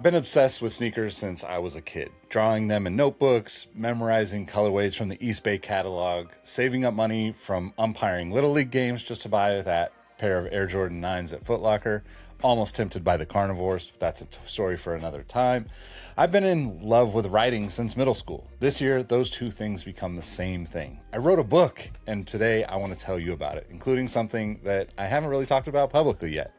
I've been obsessed with sneakers since I was a kid, drawing them in notebooks, memorizing colorways from the East Bay catalog, saving up money from umpiring Little League games just to buy that pair of Air Jordan 9s at Foot Locker, almost tempted by the carnivores, but that's a story for another time. I've been in love with writing since middle school. This year, those two things become the same thing. I wrote a book, and today I want to tell you about it, including something that I haven't really talked about publicly yet.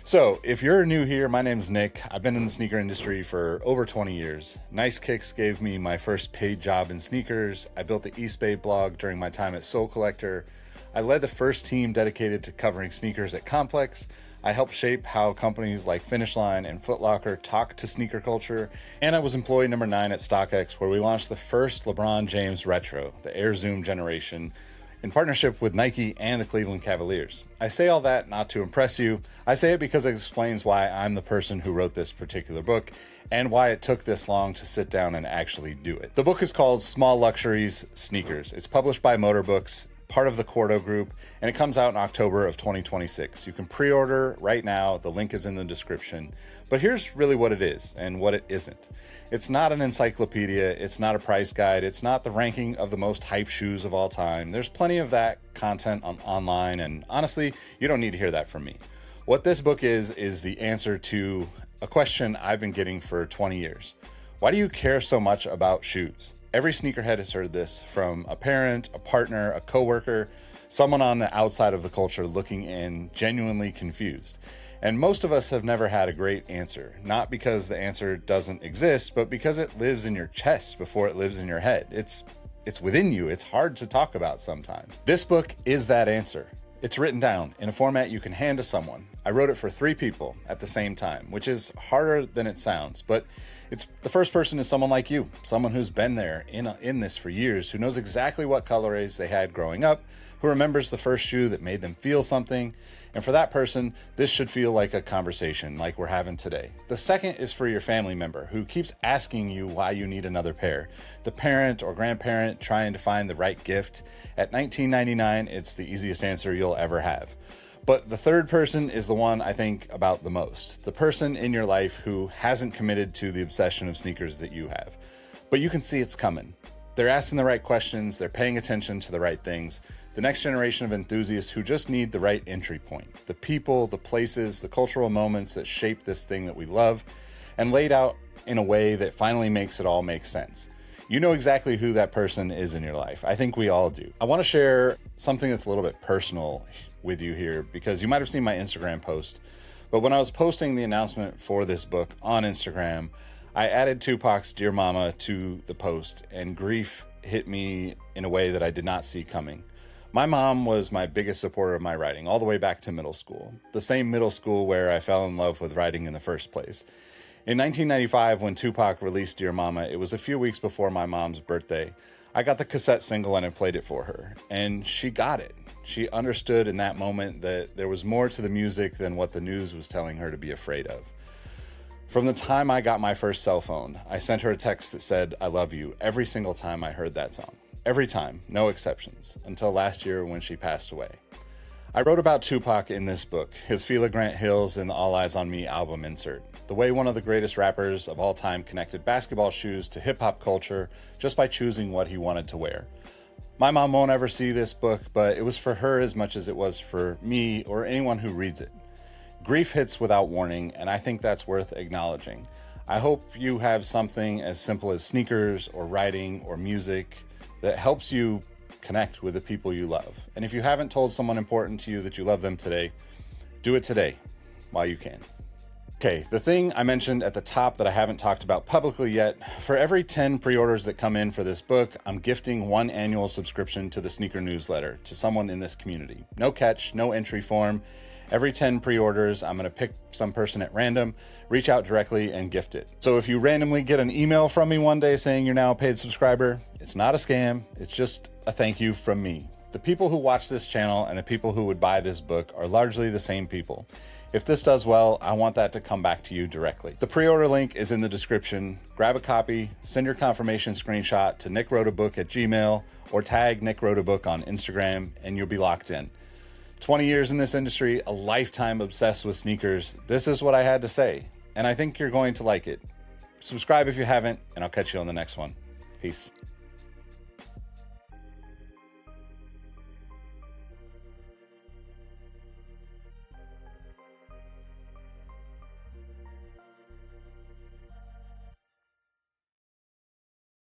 So, if you're new here, my name's Nick. I've been in the sneaker industry for over 20 years. Nice Kicks gave me my first paid job in sneakers. I built the East Bay blog during my time at Soul Collector. I led the first team dedicated to covering sneakers at Complex. I helped shape how companies like Finish Line and Foot Locker talk to sneaker culture. And I was employee number 9 at StockX, where we launched the first LeBron James Retro, the Air Zoom generation, in partnership with Nike and the Cleveland Cavaliers. I say all that not to impress you. I say it because it explains why I'm the person who wrote this particular book and why it took this long to sit down and actually do it. The book is called Small Luxuries Sneakers. It's published by Motorbooks, part of the Quarto group, and it comes out in October of 2026. You can pre-order right now. The link is in the description. But here's really what it is and what it isn't. It's not an encyclopedia. It's not a price guide. It's not the ranking of the most hype shoes of all time. There's plenty of that content online, and honestly, you don't need to hear that from me. What this book is the answer to a question I've been getting for 20 years. Why do you care so much about shoes? Every sneakerhead has heard this from a parent, a partner, a coworker, someone on the outside of the culture looking in, genuinely confused. And most of us have never had a great answer, not because the answer doesn't exist, but because it lives in your chest before it lives in your head. It's within you. It's hard to talk about sometimes. This book is that answer. It's written down in a format you can hand to someone. I wrote it for 3 people at the same time, which is harder than it sounds, but it's the first person is someone like you, someone who's been there in this for years, who knows exactly what colorways they had growing up, who remembers the first shoe that made them feel something. And for that person, this should feel like a conversation like we're having today. The second is for your family member who keeps asking you why you need another pair. The parent or grandparent trying to find the right gift. At $19.99, it's the easiest answer you'll ever have. But the third person is the one I think about the most. The person in your life who hasn't committed to the obsession of sneakers that you have. But you can see it's coming. They're asking the right questions. They're paying attention to the right things. The next generation of enthusiasts who just need the right entry point. The people, the places, the cultural moments that shape this thing that we love, and laid out in a way that finally makes it all make sense. You know exactly who that person is in your life. I think we all do. I want to share something that's a little bit personal with you here, because you might have seen my Instagram post, but when I was posting the announcement for this book on Instagram, I added Tupac's Dear Mama to the post, and grief hit me in a way that I did not see coming. My mom was my biggest supporter of my writing all the way back to middle school, the same middle school where I fell in love with writing in the first place. In 1995, when Tupac released Dear Mama, it was a few weeks before my mom's birthday. I got the cassette single and I played it for her, and she got it. She understood in that moment that there was more to the music than what the news was telling her to be afraid of. From the time I got my first cell phone, I sent her a text that said, "I love you," every single time I heard that song. Every time, no exceptions, until last year when she passed away. I wrote about Tupac in this book, his Fila Grant Hills and the All Eyes on Me album insert, the way one of the greatest rappers of all time connected basketball shoes to hip-hop culture just by choosing what he wanted to wear. My mom won't ever see this book, but it was for her as much as it was for me or anyone who reads it. Grief hits without warning, and I think that's worth acknowledging. I hope you have something as simple as sneakers or writing or music that helps you connect with the people you love. And if you haven't told someone important to you that you love them today, do it today while you can. Okay, the thing I mentioned at the top that I haven't talked about publicly yet, for every 10 pre-orders that come in for this book, I'm gifting 1 annual subscription to the sneaker newsletter to someone in this community. No catch, no entry form. Every 10 pre-orders, I'm going to pick some person at random, reach out directly, and gift it. So if you randomly get an email from me one day saying you're now a paid subscriber, it's not a scam. It's just a thank you from me. The people who watch this channel and the people who would buy this book are largely the same people. If this does well, I want that to come back to you directly. The pre-order link is in the description. Grab a copy, send your confirmation screenshot to nickrotabook@gmail.com or tag nickrotabook on Instagram, and you'll be locked in. 20 years in this industry, a lifetime obsessed with sneakers. This is what I had to say. and I think you're going to like it. Subscribe if you haven't, and I'll catch you on the next one. Peace.